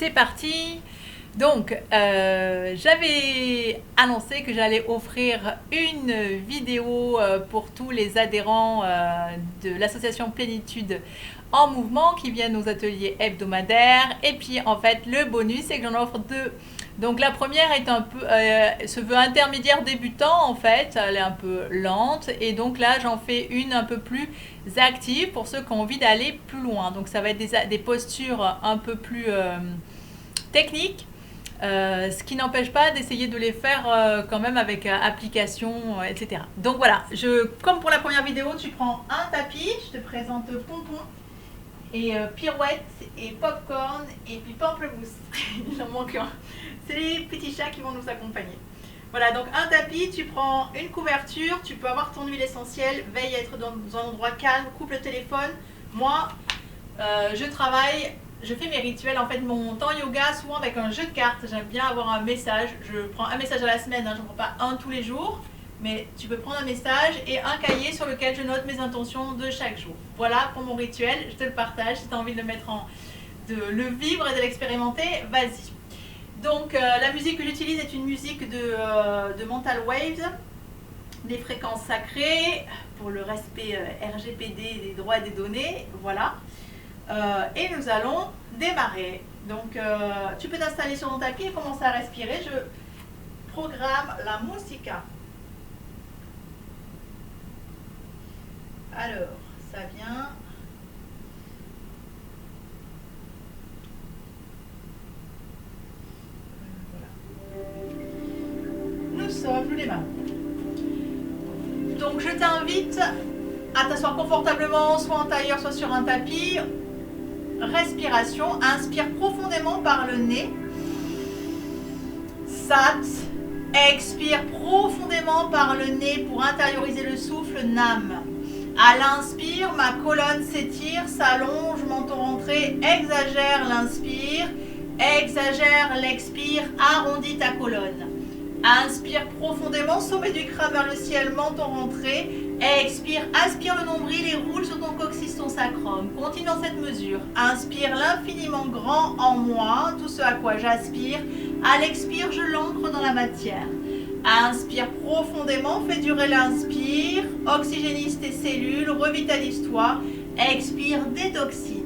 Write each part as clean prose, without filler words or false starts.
c'est parti. Donc, j'avais annoncé que j'allais offrir une vidéo pour tous les adhérents de l'association Plénitude en mouvement qui viennent aux ateliers hebdomadaires. Et puis, en fait, le bonus, c'est que j'en offre deux. Donc, la première est un peu, se veut intermédiaire débutant, en fait. Elle est un peu lente. Et donc, là, j'en fais une un peu plus active pour ceux qui ont envie d'aller plus loin. Donc, ça va être des postures un peu plus techniques. Ce qui n'empêche pas d'essayer de les faire quand même avec application, etc. Donc voilà, comme pour la première vidéo, tu prends un tapis, je te présente pompon, et pirouette, et popcorn, et puis pamplemousse. Il en manque un. C'est les petits chats qui vont nous accompagner. Voilà, donc un tapis, tu prends une couverture, tu peux avoir ton huile essentielle, veille à être dans un endroit calme, coupe le téléphone. Moi, je fais mes rituels, en fait, mon temps yoga, souvent avec un jeu de cartes. J'aime bien avoir un message. Je prends un message à la semaine, hein, je ne prends pas un tous les jours. Mais tu peux prendre un message et un cahier sur lequel je note mes intentions de chaque jour. Voilà pour mon rituel, je te le partage. Si tu as envie de le mettre de le vivre et de l'expérimenter, vas-y. Donc, la musique que j'utilise est une musique de Mental Waves, des fréquences sacrées, pour le respect RGPD des droits et des données. Voilà. Et nous allons démarrer. Donc, tu peux t'installer sur ton tapis et commencer à respirer. Je programme la musica. Alors, ça vient. Voilà. Nous sommes, nous démarrons. Donc, je t'invite à t'asseoir confortablement, soit en tailleur, soit sur un tapis. Respiration, inspire profondément par le nez. Sat, expire profondément par le nez pour intérioriser le souffle. Nam. À l'inspire, ma colonne s'étire, s'allonge, menton rentré, exagère l'inspire, exagère l'expire, arrondis ta colonne. Inspire profondément, sommet du crâne vers le ciel, menton rentré. Expire, aspire le nombril et roule sur ton coccyx, ton sacrum. Continue dans cette mesure. Inspire l'infiniment grand en moi, tout ce à quoi j'aspire. À l'expire, je l'ancre dans la matière. Inspire profondément, fais durer l'inspire. Oxygénise tes cellules, revitalise-toi. Expire, détoxine.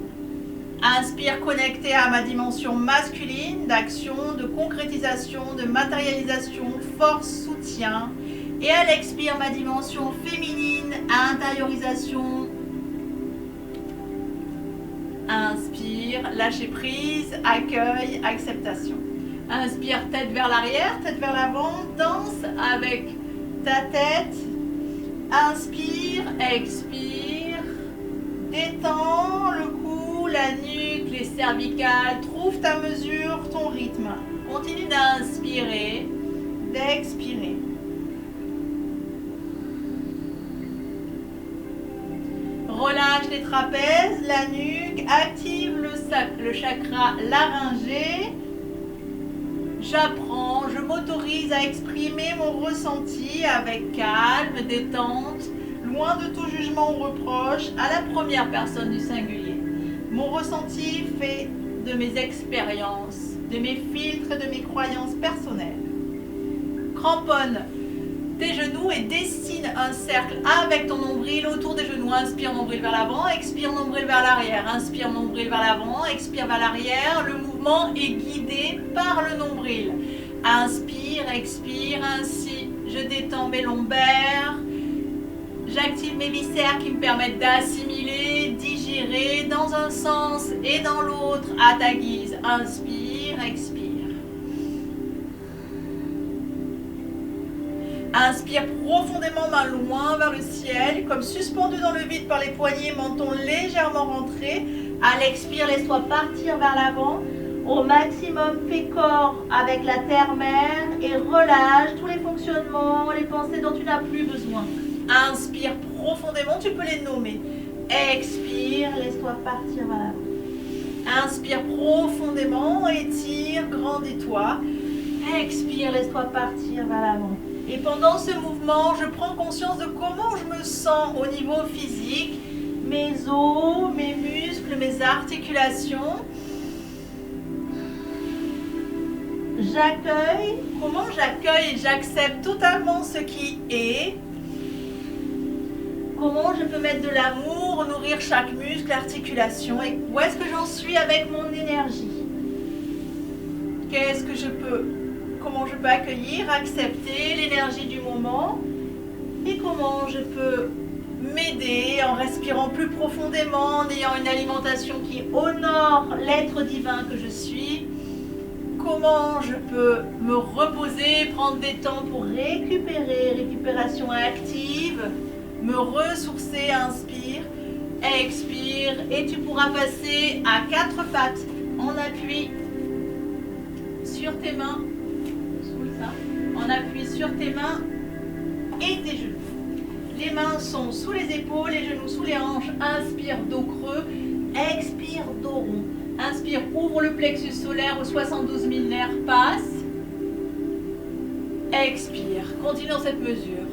Inspire, connecté à ma dimension masculine, d'action, de concrétisation, de matérialisation, force, soutien. Et à l'expire, ma dimension féminine, intériorisation. Inspire, lâcher prise, accueil, acceptation. Inspire, tête vers l'arrière, tête vers l'avant, danse avec ta tête. Inspire, expire, détends le cou, la nuque, les cervicales, trouve ta mesure, ton rythme. Continue d'inspirer, d'expirer. Relâche les trapèzes, la nuque, active le chakra laryngé. J'apprends, je m'autorise à exprimer mon ressenti avec calme, détente, loin de tout jugement ou reproche, à la première personne du singulier. Mon ressenti fait de mes expériences, de mes filtres et de mes croyances personnelles. Cramponne tes genoux et dessine un cercle avec ton nombril autour des genoux. Inspire, nombril vers l'avant, expire, nombril vers l'arrière. Inspire, nombril vers l'avant, expire vers l'arrière. Le mouvement est guidé par le nombril. Inspire, expire, ainsi je détends mes lombaires. J'active mes viscères qui me permettent d'assimiler, digérer dans un sens et dans l'autre à ta guise. Inspire, expire. Inspire profondément, main loin vers le ciel, comme suspendu dans le vide par les poignets, menton légèrement rentré. À l'expire, laisse-toi partir vers l'avant. Au maximum, fais corps avec la terre-mère et relâche tous les fonctionnements, les pensées dont tu n'as plus besoin. Inspire profondément, tu peux les nommer. Expire, laisse-toi partir vers l'avant. Inspire profondément, étire, grandis-toi. Expire, laisse-toi partir vers l'avant. Et pendant ce mouvement, je prends conscience de comment je me sens au niveau physique, mes os, mes muscles, mes articulations. J'accueille. Comment j'accueille et j'accepte totalement ce qui est? Comment je peux mettre de l'amour, nourrir chaque muscle, articulation? Et où est-ce que j'en suis avec mon énergie? Qu'est-ce que je peux? Comment je peux accueillir, accepter l'énergie du moment? Et comment je peux m'aider en respirant plus profondément, en ayant une alimentation qui honore l'être divin que je suis? Comment je peux me reposer, prendre des temps pour récupérer, récupération active, me ressourcer, inspire, expire, et tu pourras passer à 4 pattes en appui sur tes mains, en appui sur tes mains et tes genoux. Les mains sont sous les épaules, les genoux sous les hanches. Inspire, dos creux. Expire, dos rond. Inspire, ouvre le plexus solaire aux 72 000 nerfs, passe. Expire, continue dans cette mesure.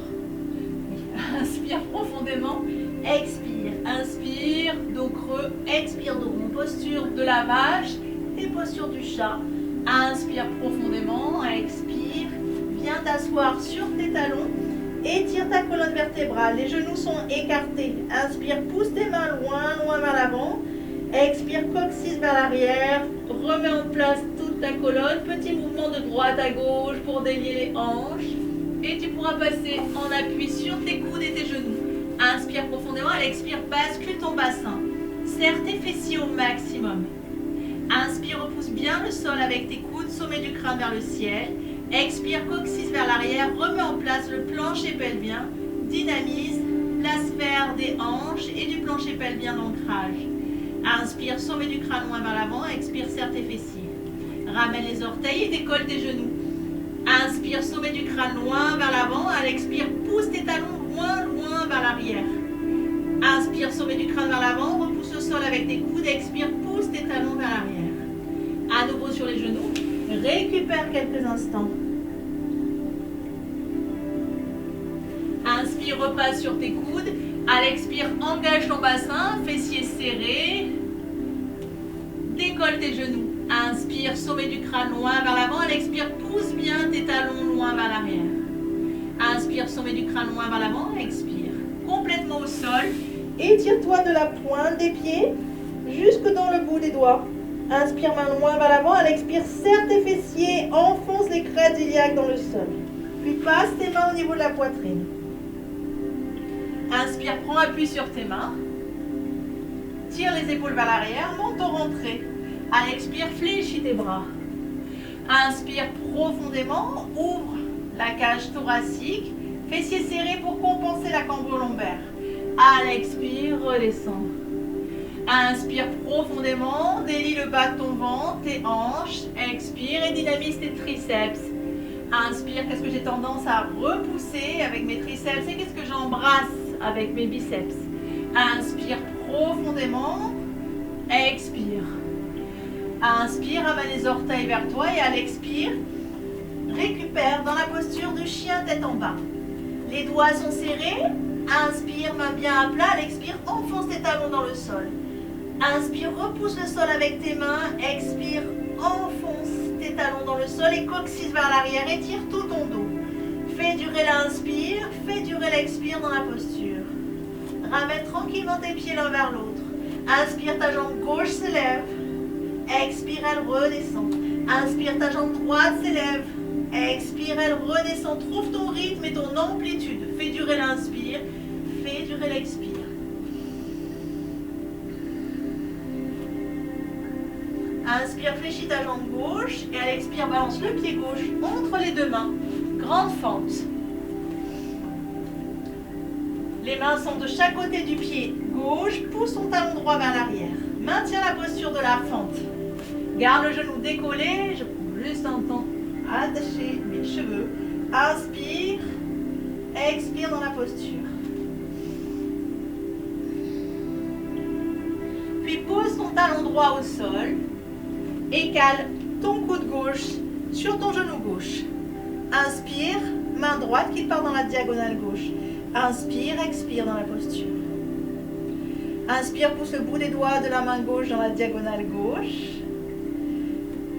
Inspire profondément. Expire, inspire, dos creux. Expire, dos rond. Posture de la vache et posture du chat. Inspire profondément. Expire. Viens t'asseoir sur tes talons. Étire ta colonne vertébrale, les genoux sont écartés. Inspire, pousse tes mains loin, loin vers l'avant. Expire, coccyx vers l'arrière. Remets en place toute ta colonne. Petit mouvement de droite à gauche pour délier les hanches. Et tu pourras passer en appui sur tes coudes et tes genoux. Inspire profondément, expire, bascule ton bassin. Serre tes fessiers au maximum. Inspire, repousse bien le sol avec tes coudes, sommet du crâne vers le ciel. Expire, coccyx vers l'arrière, remets en place le plancher pelvien, dynamise la sphère des hanches et du plancher pelvien d'ancrage. Inspire, sommet du crâne loin vers l'avant, expire, serre tes fessiers. Ramène les orteils et décolle tes genoux. Inspire, sommet du crâne loin vers l'avant, à l'expire, pousse tes talons loin, loin vers l'arrière. Inspire, sommet du crâne vers l'avant, repousse le sol avec tes coudes, expire, pousse tes talons vers l'arrière. À nouveau sur les genoux, récupère quelques instants. Inspire, repasse sur tes coudes. À l'expire, engage ton bassin, fessiers serrés. Décolle tes genoux. Inspire, sommet du crâne loin vers l'avant. À l'expire, pousse bien tes talons loin vers l'arrière. Inspire, sommet du crâne loin vers l'avant. Expire, complètement au sol. Étire-toi de la pointe des pieds jusque dans le bout des doigts. Inspire, main loin vers l'avant. À l'expire, serre tes fessiers, enfonce les crêtes iliaques dans le sol. Puis passe tes mains au niveau de la poitrine. Inspire, prends appui sur tes mains. Tire les épaules vers l'arrière, monte au rentrée. À l'expire, fléchis tes bras. Inspire profondément, ouvre la cage thoracique. Fessiers serrés pour compenser la cambrure lombaire. À l'expire, redescends. Inspire profondément, délie le bas de ton ventre, tes hanches. Expire et dynamise tes triceps. Inspire, qu'est-ce que j'ai tendance à repousser avec mes triceps et qu'est-ce que j'embrasse avec mes biceps. Inspire profondément. Expire. Inspire, ramène les orteils vers toi et à l'expire, récupère dans la posture de chien tête en bas. Les doigts sont serrés. Inspire, main bien à plat. À l'expire, enfonce tes talons dans le sol. Inspire, repousse le sol avec tes mains. Expire, enfonce tes talons dans le sol et coccyx vers l'arrière. Étire tout ton dos. Fais durer l'inspire, fais durer l'expire dans la posture. Ramène tranquillement tes pieds l'un vers l'autre. Inspire, ta jambe gauche s'élève. Expire, elle redescend. Inspire, ta jambe droite s'élève. Expire, elle redescend. Trouve ton rythme et ton amplitude. Fais durer l'inspire, fais durer l'expire. Inspire, fléchis ta jambe gauche et à l'expire, balance le pied gauche entre les deux mains. Grande fente. Les mains sont de chaque côté du pied gauche. Pousse ton talon droit vers l'arrière. Maintiens la posture de la fente. Garde le genou décollé. Je prends juste un temps à attacher mes cheveux. Inspire. Expire dans la posture. Puis pose ton talon droit au sol. Et cale ton coude gauche sur ton genou gauche. Inspire, main droite qui part dans la diagonale gauche. Inspire, expire dans la posture. Inspire, pousse le bout des doigts de la main gauche dans la diagonale gauche.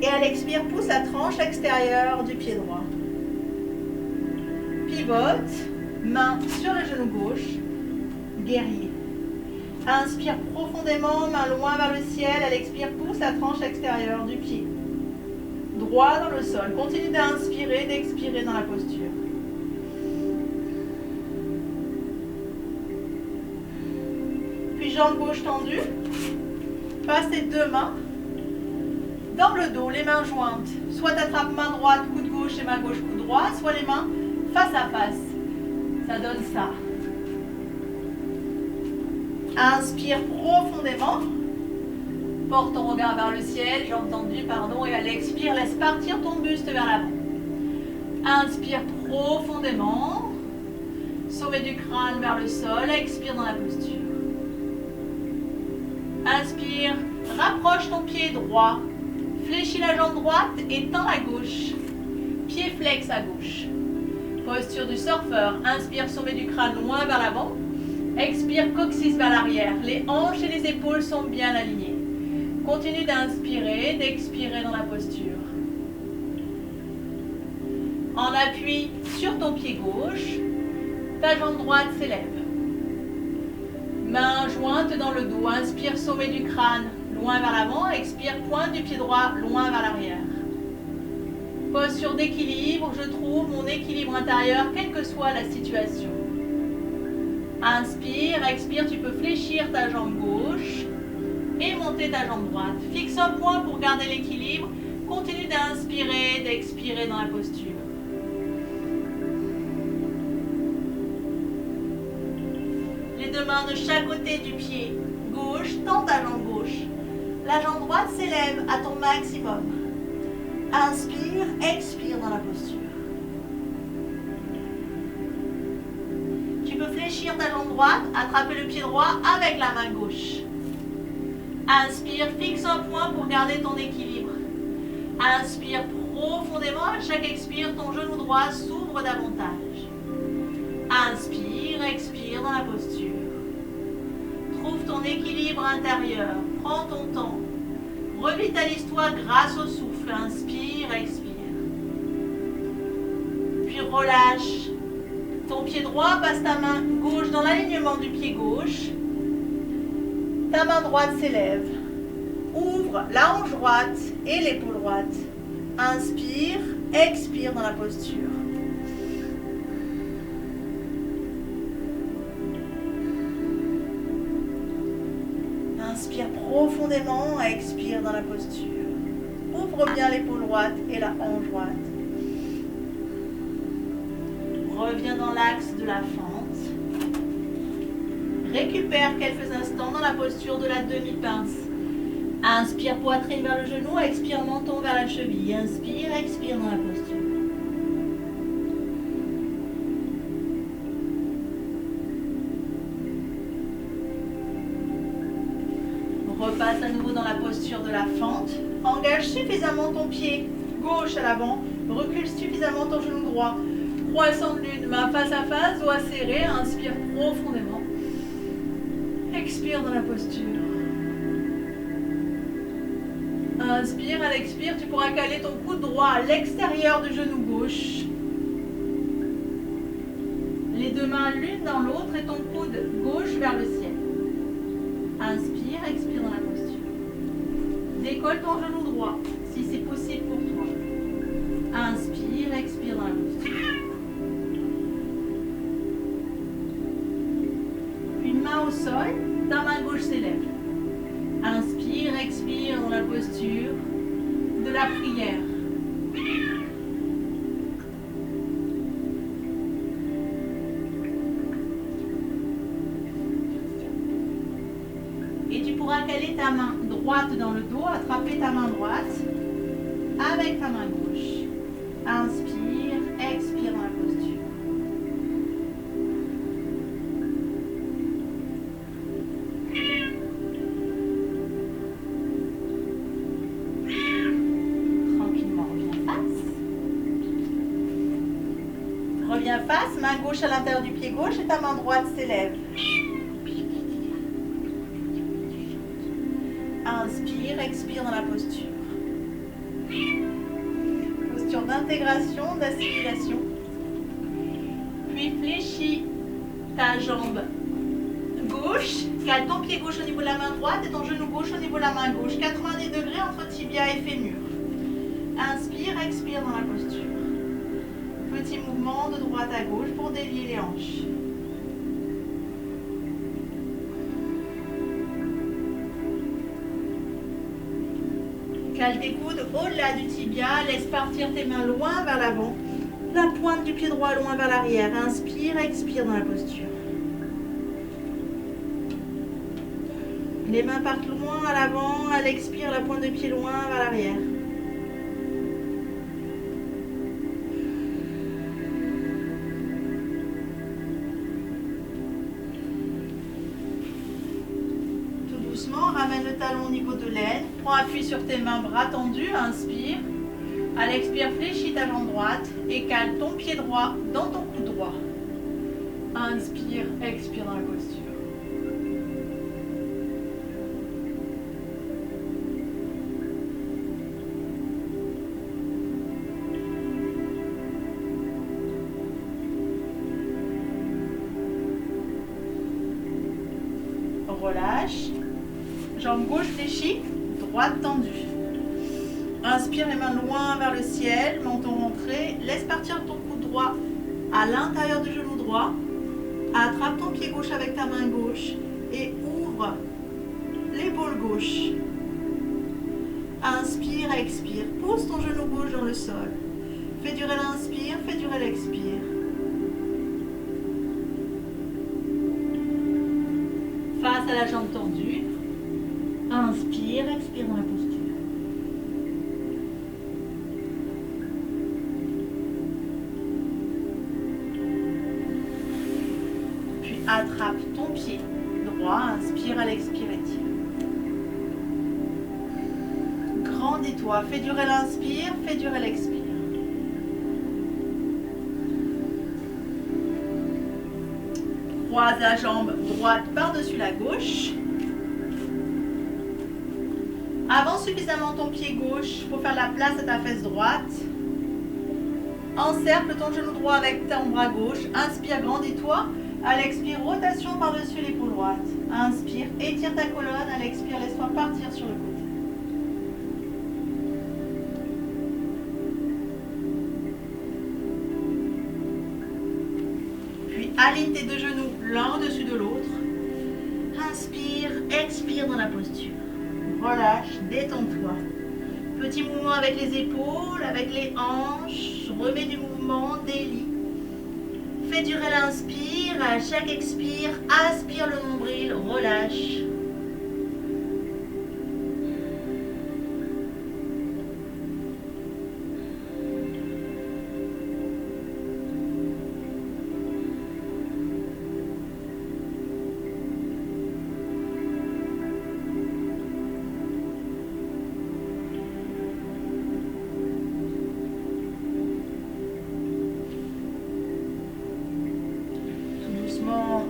Et à l'expire, pousse la tranche extérieure du pied droit. Pivote, main sur le genou gauche, guerrier. Inspire profondément, main loin vers le ciel. À l'expire, pousse la tranche extérieure du pied droit dans le sol. Continue d'inspirer, d'expirer dans la posture. Puis jambe gauche tendue. Passe tes deux mains dans le dos, les mains jointes. Soit t'attrapes main droite, coude gauche et main gauche, coude droit, soit les mains face à face. Ça donne ça. Inspire profondément. Porte ton regard vers le ciel, jambes tendues, pardon, et à l'expire, laisse partir ton buste vers l'avant. Inspire profondément. Sommet du crâne vers le sol, expire dans la posture. Inspire, rapproche ton pied droit. Fléchis la jambe droite et tends la gauche. Pied flex à gauche. Posture du surfeur. Inspire, sommet du crâne loin vers l'avant. Expire, coccyx vers l'arrière. Les hanches et les épaules sont bien alignées. Continue d'inspirer, d'expirer dans la posture. En appui sur ton pied gauche, ta jambe droite s'élève. Main jointe dans le dos. Inspire, sommet du crâne loin vers l'avant. Expire, pointe du pied droit loin vers l'arrière. Posture d'équilibre. Je trouve mon équilibre intérieur quelle que soit la situation. Inspire, expire. Tu peux fléchir ta jambe gauche et monter ta jambe droite. Fixe un point pour garder l'équilibre. Continue d'inspirer, d'expirer dans la posture. Les deux mains de chaque côté du pied gauche, tends ta jambe gauche. La jambe droite s'élève à ton maximum. Inspire, expire dans la posture. Tu peux fléchir ta jambe droite, attraper le pied droit avec la main gauche. Inspire, fixe un point pour garder ton équilibre. Inspire profondément. À chaque expire, ton genou droit s'ouvre davantage. Inspire, expire dans la posture. Trouve ton équilibre intérieur. Prends ton temps. Revitalise-toi grâce au souffle. Inspire, expire. Puis relâche. Ton pied droit, passe ta main gauche dans l'alignement du pied gauche. Ta main droite s'élève. Ouvre la hanche droite et l'épaule droite. Inspire, expire dans la posture. Inspire profondément, expire dans la posture. Ouvre bien l'épaule droite et la hanche droite. Reviens dans l'axe de la fente. Récupère quelques instants dans la posture de la demi-pince. Inspire, poitrine vers le genou, expire, menton vers la cheville. Inspire, expire dans la posture. Repasse à nouveau dans la posture de la fente. Engage suffisamment ton pied gauche à l'avant. Recule suffisamment ton genou droit. Croissant de lune, main face à face, doigts serrés. Inspire profondément. Expire dans la posture. Inspire, à l'expire, tu pourras caler ton coude droit à l'extérieur du genou gauche. Les deux mains l'une dans l'autre et ton coude gauche vers le ciel. Inspire, expire dans la posture. Décolle ton genou droit, si c'est possible pour toi. Inspire, expire dans la posture. Une main au sol, ta main gauche s'élève. Inspire, expire dans la posture de la prière. Et tu pourras caler ta main droite dans le dos, attraper ta main droite avec ta main gauche. Inspire, expire dans la posture. Reviens face, main gauche à l'intérieur du pied gauche et ta main droite s'élève. Inspire, expire dans la posture. d'intégration, d'assimilation. Puis fléchis ta jambe gauche, cale ton pied gauche au niveau de la main droite et ton genou gauche au niveau de la main gauche. 90 degrés entre tibia et fémur. Inspire, expire dans la posture. Petit mouvement de droite à gauche pour délier les hanches. Cale tes coudes au-delà du tibia, laisse partir tes mains loin vers l'avant. La pointe du pied droit loin vers l'arrière. Inspire, expire dans la posture. Les mains partent loin à l'avant, elle expire, la pointe de pied loin vers l'arrière. Tout doucement, ramène le talon au niveau de l'aine. Prends appui sur tes mains, bras tendus, inspire. À l'expire, fléchis ta jambe droite et cale ton pied droit dans ton cou droit. Inspire, expire dans la posture. Relâche. Jambe gauche fléchie, droite tendue. Inspire les mains loin vers le ciel, menton rentré. Laisse partir ton cou droit à l'intérieur du genou droit. Attrape ton pied gauche avec ta main gauche et ouvre l'épaule gauche. Inspire, expire. Pose ton genou gauche dans le sol. Fais durer l'inspire, fais durer l'expire. Face à la jambe tendue. Inspire, expire dans la posture. Puis attrape ton pied droit, inspire à l'expire, étire. Grandis-toi, fais durer l'inspire, fais durer l'expire. Croise la jambe droite par-dessus la gauche. Avance suffisamment ton pied gauche pour faire la place à ta fesse droite. Encercle ton genou droit avec ton bras gauche. Inspire, grandis-toi. À l'expire, rotation par-dessus l'épaule droite. Inspire, étire ta colonne. À l'expire, laisse-toi partir sur le côté. Puis aligne tes deux genoux l'un au-dessus de l'autre. Inspire, expire dans la posture. Relâche, détends-toi. Petit mouvement avec les épaules, avec les hanches. Remets du mouvement, délie. Fais durer l'inspire. À chaque expire, aspire le nombril, relâche.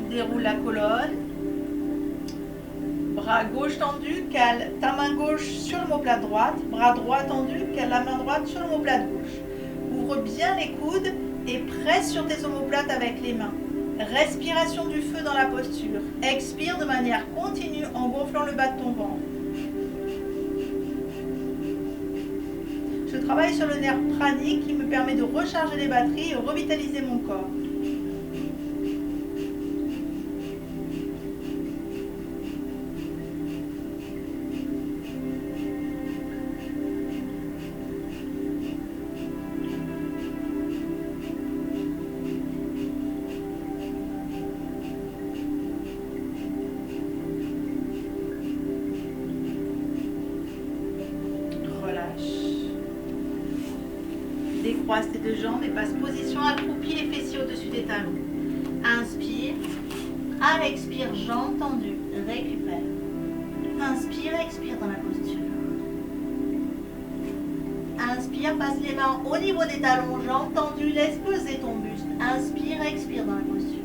Déroule la colonne. Bras gauche tendu, cale ta main gauche sur l'omoplate droite. Bras droit tendu, cale la main droite sur l'omoplate gauche. Ouvre bien les coudes et presse sur tes omoplates avec les mains. Respiration du feu dans la posture. Expire de manière continue en gonflant le bas de ton ventre. Je travaille sur le nerf pranique qui me permet de recharger les batteries et revitaliser mon corps. Décroise tes deux jambes et passe position accroupie, les fessiers au-dessus des talons. Inspire. À l'expire, jambes tendues. Récupère. Inspire, expire dans la posture. Inspire, passe les mains au niveau des talons, jambes tendues, laisse peser ton buste. Inspire, expire dans la posture.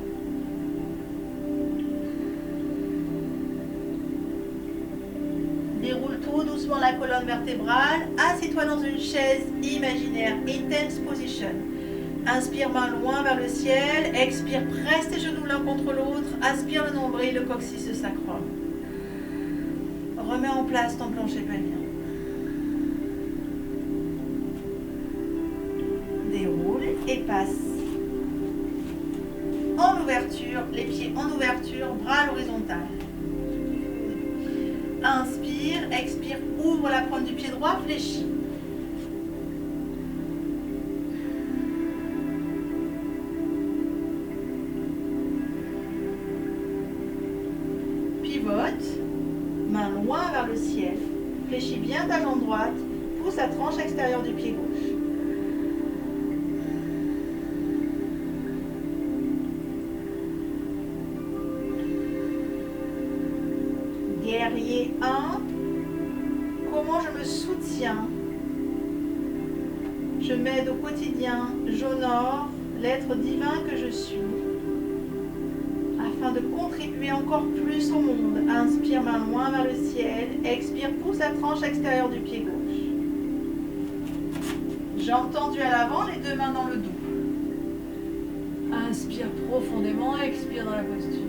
Déroule tout doucement doucement la colonne vertébrale. Assieds-toi dans une chaise imaginaire, intense position. Inspire, main loin vers le ciel. Expire, presse tes genoux l'un contre l'autre. Aspire le nombril, le coccyx, le sacrum. Remets en place ton plancher pelvien. Déroule et passe. En ouverture, les pieds en ouverture, bras à l'horizontale. Inspire, expire, ouvre la pointe du pied droit, fléchis. Pivote, main loin vers le ciel. Fléchis bien ta jambe droite, pousse la tranche extérieure du pied gauche. Guerrier 1, comment je me soutiens? Je m'aide au quotidien, j'honore l'être divin que je suis, afin de contribuer encore plus au monde. Inspire, main loin vers le ciel, expire, pousse la tranche extérieure du pied gauche. Jambes tendues à l'avant, les deux mains dans le dos. Inspire profondément, expire dans la posture.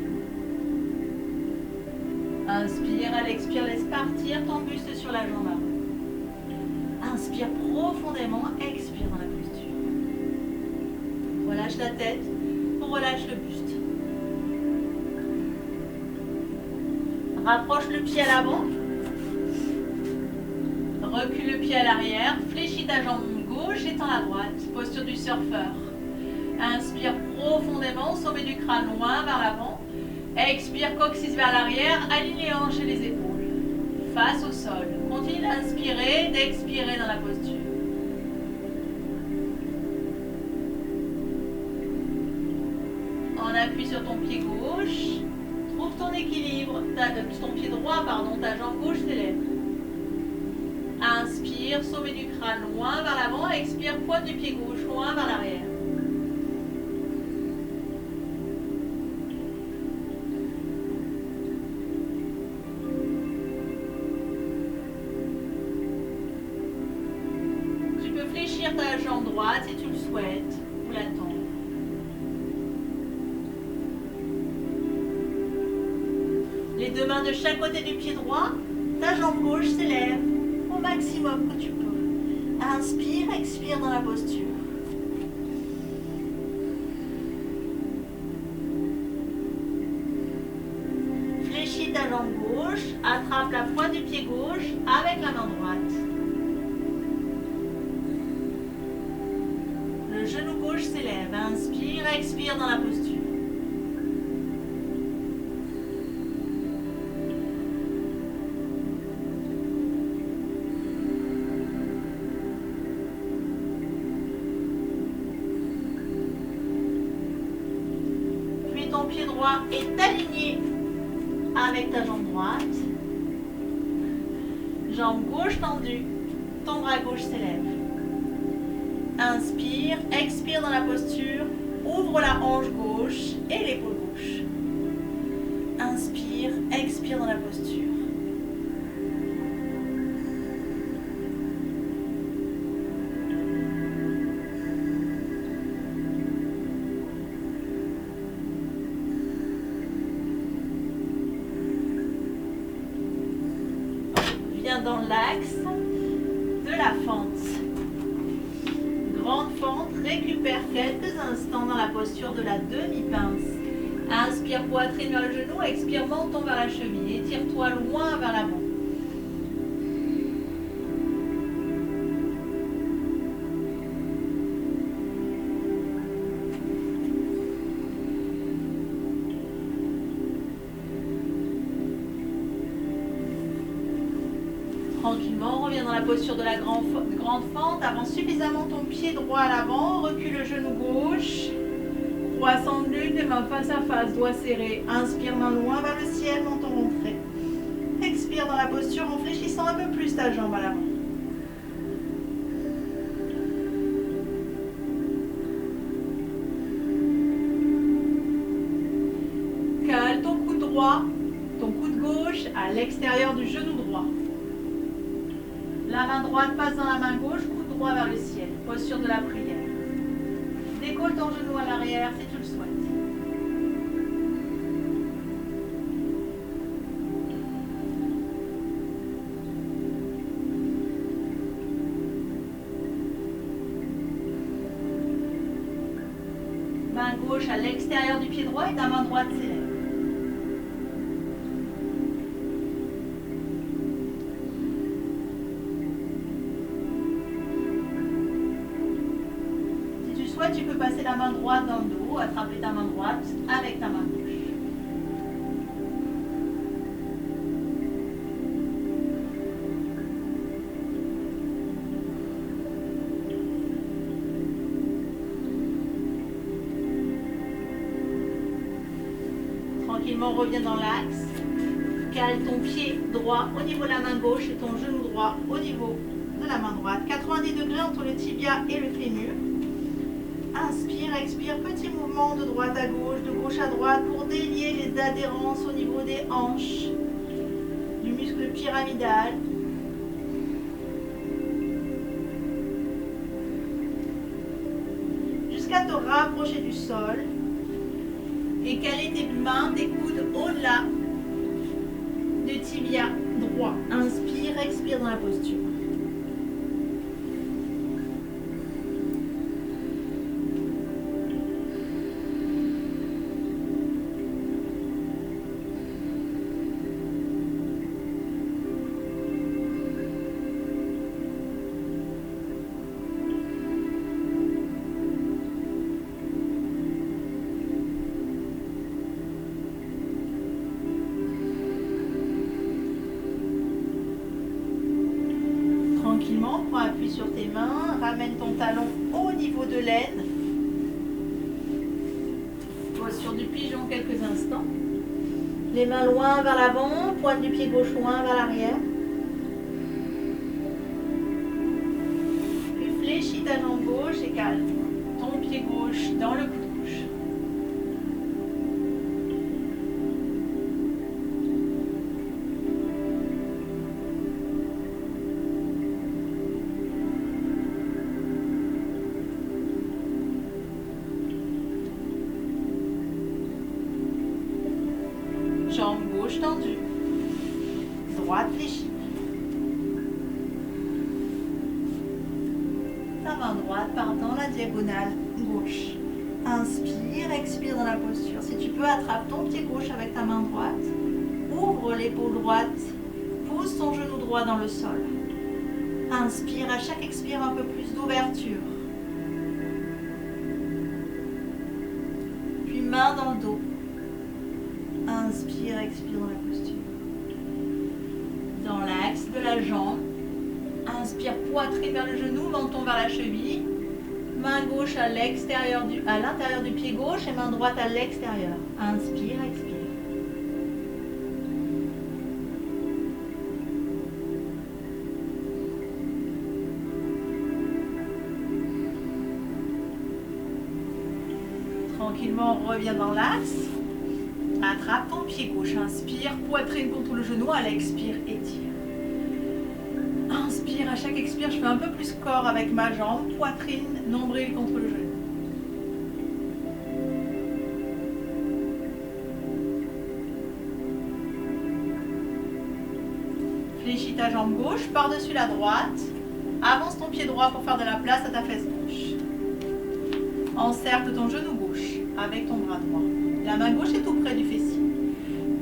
Inspire, à l'expire, laisse partir ton buste sur la jambe avant. Inspire profondément, expire dans la posture. Relâche la tête, relâche le buste. Rapproche le pied à l'avant. Recule le pied à l'arrière. Fléchis ta jambe gauche, étends la droite. Posture du surfeur. Inspire profondément, sommet du crâne loin vers l'avant. Expire, coccyx vers l'arrière, aligne les hanches et les épaules. Face au sol. Continue d'inspirer, d'expirer dans la posture. En appui sur ton pied gauche, trouve ton équilibre. Ton pied droit, ta jambe gauche s'élève. Inspire, sommet du crâne loin vers l'avant. Expire, pointe du pied gauche loin vers l'arrière. Fléchir ta jambe droite si tu le souhaites, ou la tendre. Les deux mains de chaque côté du pied droit, ta jambe gauche s'élève au maximum que tu peux. Inspire, expire dans la posture. Fléchis ta jambe gauche, attrape la pointe du pied gauche avec la main droite. Le genou gauche s'élève. Inspire, expire dans la posture. Puis ton pied droit est aligné avec ta jambe droite. Jambe gauche tendue. Ton bras gauche s'élève. Inspire, expire dans la posture, ouvre la hanche gauche et l'épaule gauche. Inspire, expire dans la posture. Viens dans l'axe de la fente. Grande fente, récupère quelques instants dans la posture de la demi-pince. Inspire, poitrine vers le genou, expire, menton vers la cheville. Étire-toi loin vers l'avant. Tranquillement, reviens dans la posture de la grande fente. Avance suffisamment ton pied droit à l'avant. Recule le genou gauche. Croissant de lune, les mains face à face, doigts serrés. Inspire, main loin vers le ciel, menton rentré. Expire dans la posture en fléchissant un peu plus ta jambe à l'avant. Cale ton coude droit, ton coude gauche à l'extérieur du genou droit. La main droite passe dans la main gauche, coude droit vers le ciel. Posture de la prière. Décolle ton genou à l'arrière si tu le souhaites. Main gauche à l'extérieur du pied droit et ta main droite s'élève. Tu peux passer la main droite dans le dos, attraper ta main droite avec ta main gauche. Tranquillement, reviens dans l'axe. Cale ton pied droit au niveau de la main gauche et ton genou droit au niveau de la main droite. 90 degrés entre le tibia et le fémur. Inspire, expire, petit mouvement de droite à gauche à droite pour délier les adhérences au niveau des hanches, du muscle pyramidal. Jusqu'à te rapprocher du sol et caler tes mains, tes coudes au-delà du tibia droit. Inspire, expire dans la posture. Tranquillement, prends appui sur tes mains, ramène ton talon au niveau de l'aine. Posture du pigeon quelques instants. Les mains loin vers l'avant, pointe du pied gauche loin vers l'arrière. Puis fléchis ta jambe gauche et cale ton pied gauche dans le coude gauche. Jambe gauche tendue, droite fléchie. Ta main droite part dans la diagonale gauche. Inspire, expire dans la posture. Si tu peux, attrape ton pied gauche avec ta main droite. Ouvre l'épaule droite. Pousse ton genou droit dans le sol. Inspire, à chaque expire un peu plus d'ouverture. Puis main dans le dos. Inspire, expire dans la posture. Dans l'axe de la jambe. Inspire, poitrine vers le genou, menton vers la cheville. Main gauche à l'intérieur du pied gauche et main droite à l'extérieur. Inspire, expire. Tranquillement, reviens dans l'axe. Attrape ton pied gauche. Inspire, poitrine contre le genou. À l'expire, étire. Inspire, à chaque expire, je fais un peu plus corps avec ma jambe. Poitrine, nombril contre le genou. Fléchis ta jambe gauche par-dessus la droite. Avance ton pied droit pour faire de la place à ta fesse gauche. Encercle ton genou gauche avec ton bras droit. La main gauche est tout près du fessier.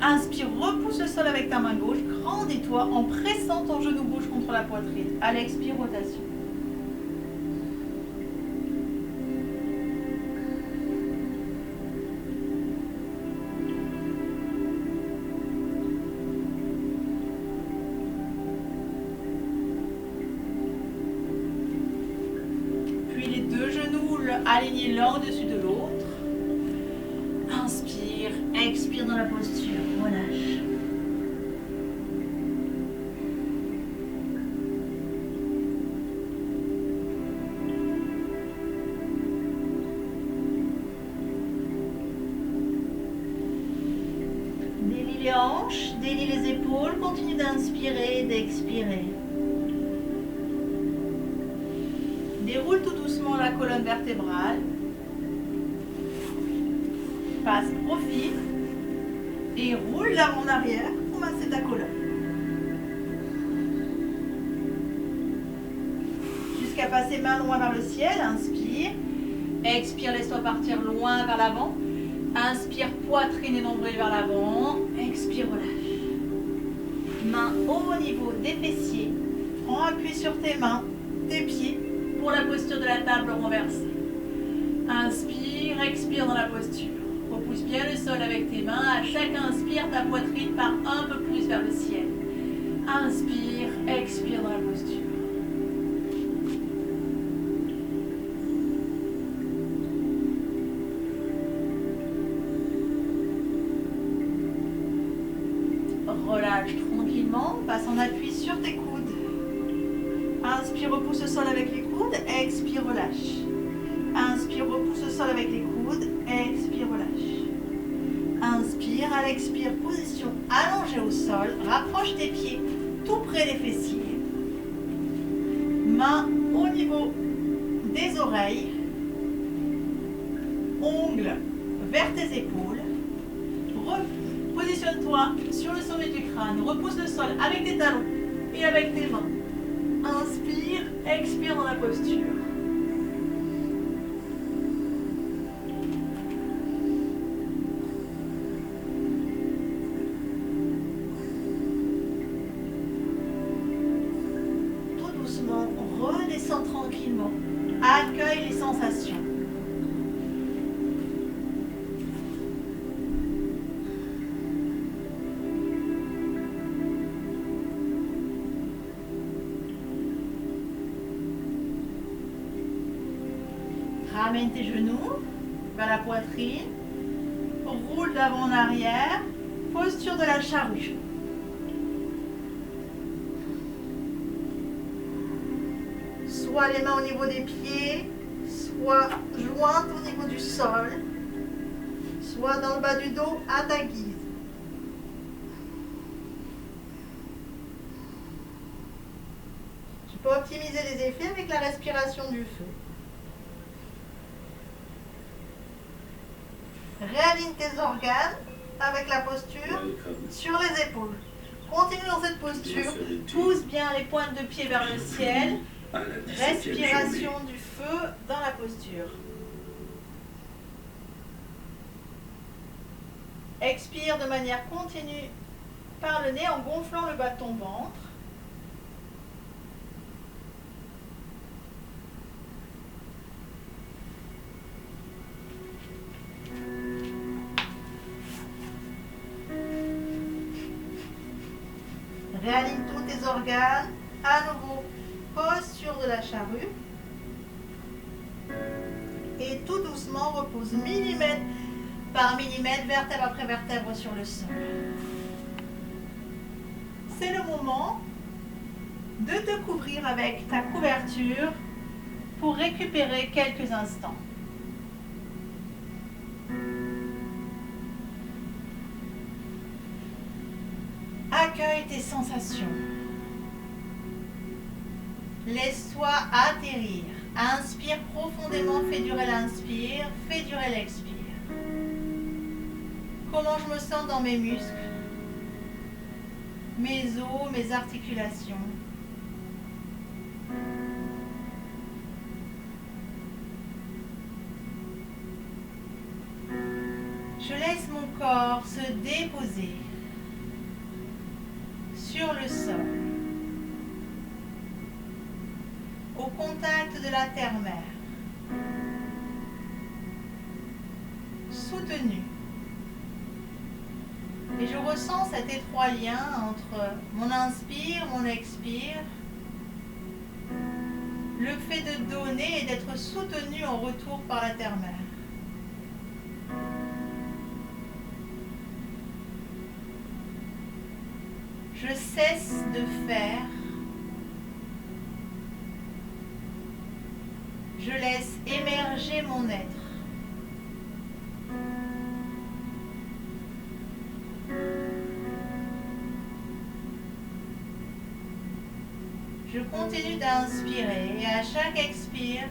Inspire, repousse le sol avec ta main gauche. Grandis-toi en pressant ton genou gauche contre la poitrine. À l'expire, rotation. Puis les deux genoux alignés l'un au-dessus de l'autre. Inspire, expire dans la posture, relâche. Délie les hanches, délie les épaules, continue d'inspirer et d'expirer. Déroule tout doucement la colonne vertébrale. Passe profil et roule l'avant en arrière pour masser ta colonne. Jusqu'à passer main loin vers le ciel. Inspire. Expire, laisse-toi partir loin vers l'avant. Inspire, poitrine et nombril vers l'avant. Expire, relâche. Main au niveau des fessiers. Prends appui sur tes mains, tes pieds pour la posture de la table renversée. Inspire, expire dans la posture. Repousse bien le sol avec tes mains. À chaque inspire, ta poitrine part un peu plus vers le ciel. Inspire, expire dans la posture. Relâche tranquillement, passe en appui sur tes coudes. Inspire, repousse le sol avec les coudes. Expire, relâche. Inspire, repousse le sol avec les coudes. Expire, relâche. Inspire, à l'expire, position allongée au sol. Rapproche tes pieds tout près des fessiers. Main au niveau des oreilles. Ongles vers tes épaules. Positionne-toi sur le sommet du crâne. Repousse le sol avec tes talons et avec tes mains. Inspire, expire dans la posture. Tout doucement, redescends tranquillement. Accueille les sensations. Ramène tes genoux vers la poitrine, roule d'avant en arrière, posture de la charrue. Soit les mains au niveau des pieds, soit jointes au niveau du sol, soit dans le bas du dos à ta guise. Tu peux optimiser les effets avec la respiration du feu. Réaligne tes organes avec la posture sur les épaules. Continue dans cette posture. Pousse bien les pointes de pied vers le ciel. Respiration du feu dans la posture. Expire de manière continue par le nez en gonflant le bas de ton ventre. Réaligne tous tes organes. À nouveau, posture de la charrue. Et tout doucement, repose millimètre par millimètre, vertèbre après vertèbre sur le sol. C'est le moment de te couvrir avec ta couverture pour récupérer quelques instants. Accueille tes sensations. Laisse-toi atterrir. Inspire profondément, fais durer l'inspire, fais durer l'expire. Comment je me sens dans mes muscles, mes os, mes articulations. Je laisse mon corps se déposer sur le sol, au contact de la terre-mère, soutenu. Et je ressens cet étroit lien entre mon inspire, mon expire, le fait de donner et d'être soutenu en retour par la terre-mère. Je cesse de faire. Je laisse émerger mon être. Je continue d'inspirer et à chaque expire,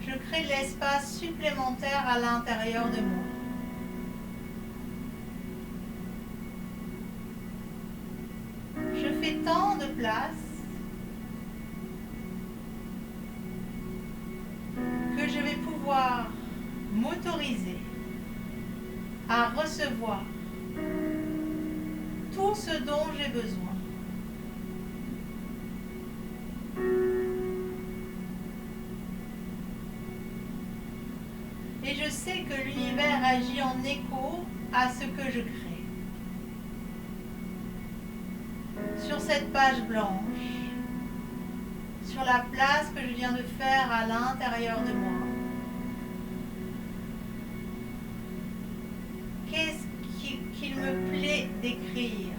je crée de l'espace supplémentaire à l'intérieur de moi. Je fais tant de place que je vais pouvoir m'autoriser à recevoir tout ce dont j'ai besoin. Et je sais que l'univers agit en écho à ce que je crée. Sur cette page blanche, sur la place que je viens de faire à l'intérieur de moi, qu'est-ce qu'il me plaît d'écrire?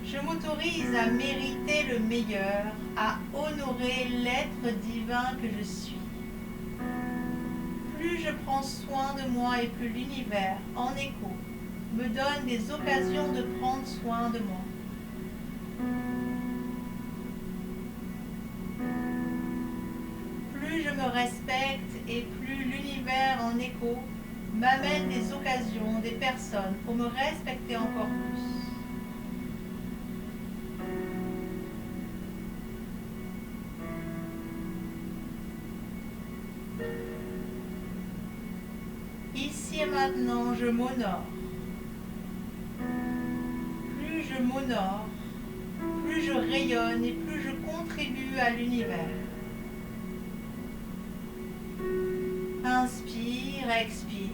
Je m'autorise à mériter le meilleur, à honorer l'être divin que je suis. Plus je prends soin de moi et plus l'univers, en écho, me donne des occasions de prendre soin de moi. Plus je me respecte et plus l'univers en écho m'amène des occasions, des personnes pour me respecter encore plus. Ici et maintenant, je m'honore. Plus je m'honore, plus je rayonne et plus je contribue à l'univers. Inspire, expire.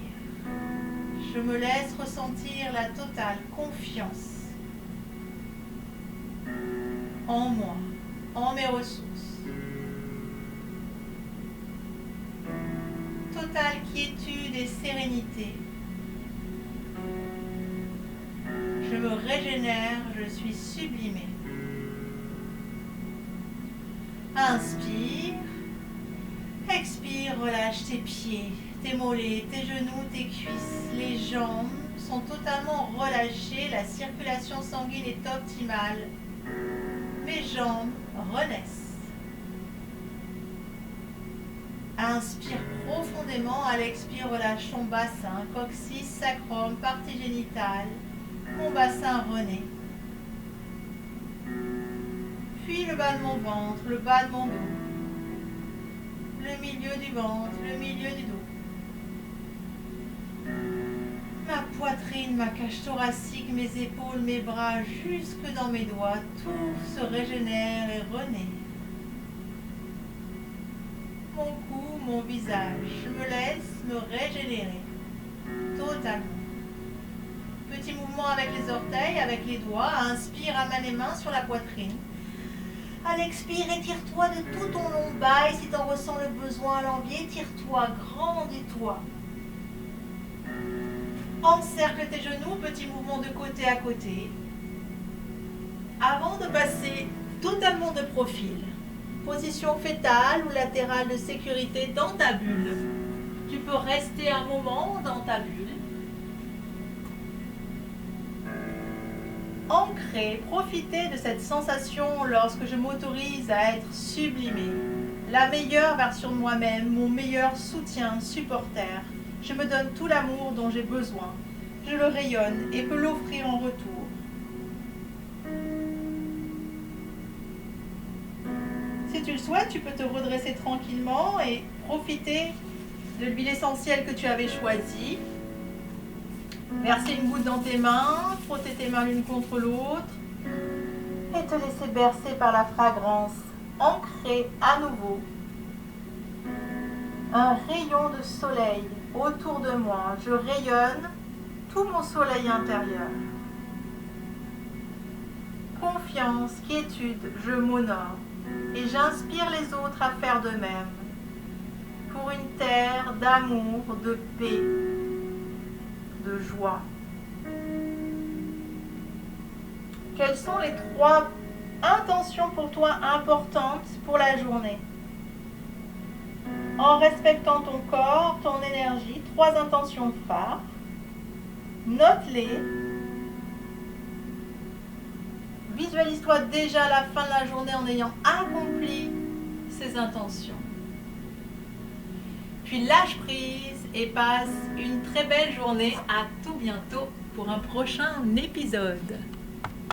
Je me laisse ressentir la totale confiance en moi, en mes ressources. Totale quiétude et sérénité. Je me régénère, je suis sublimée. Inspire. Expire, relâche tes pieds, tes mollets, tes genoux, tes cuisses. Les jambes sont totalement relâchées, la circulation sanguine est optimale. Mes jambes renaissent. Inspire profondément, à l'expire, relâche ton bassin, coccyx, sacrum, partie génitale. Mon bassin renaît. Puis le bas de mon ventre, le bas de mon dos. Le milieu du ventre, le milieu du dos. Ma poitrine, ma cage thoracique, mes épaules, mes bras, jusque dans mes doigts, tout se régénère et renaît. Mon cou, mon visage, je me laisse me régénérer totalement. Petit mouvement avec les orteils, avec les doigts. Inspire, amène les mains sur la poitrine. À l'expire, étire-toi de tout ton lombaire. Si tu en ressens le besoin à l'envie, étire-toi, grandis-toi. Encercle tes genoux, petit mouvement de côté à côté. Avant de passer totalement de profil, position fétale ou latérale de sécurité dans ta bulle. Tu peux rester un moment dans ta bulle. Ancrer, profiter de cette sensation lorsque je m'autorise à être sublimée. La meilleure version de moi-même, mon meilleur soutien, supporter. Je me donne tout l'amour dont j'ai besoin. Je le rayonne et peux l'offrir en retour. Si tu le souhaites, tu peux te redresser tranquillement et profiter de l'huile essentielle que tu avais choisie. Verser une goutte dans tes mains, frotter tes mains l'une contre l'autre et te laisser bercer par la fragrance. Ancrer à nouveau un rayon de soleil autour de moi. Je rayonne tout mon soleil intérieur. Confiance, quiétude, je m'honore et j'inspire les autres à faire de même pour une terre d'amour, de paix, de joie. Quelles sont les 3 intentions pour toi importantes pour la journée? en respectant ton corps, ton énergie. 3 intentions phares. Note-les. Visualise-toi déjà à la fin de la journée en ayant accompli ces intentions. Puis lâche prise et passe une très belle journée. À tout bientôt pour un prochain épisode.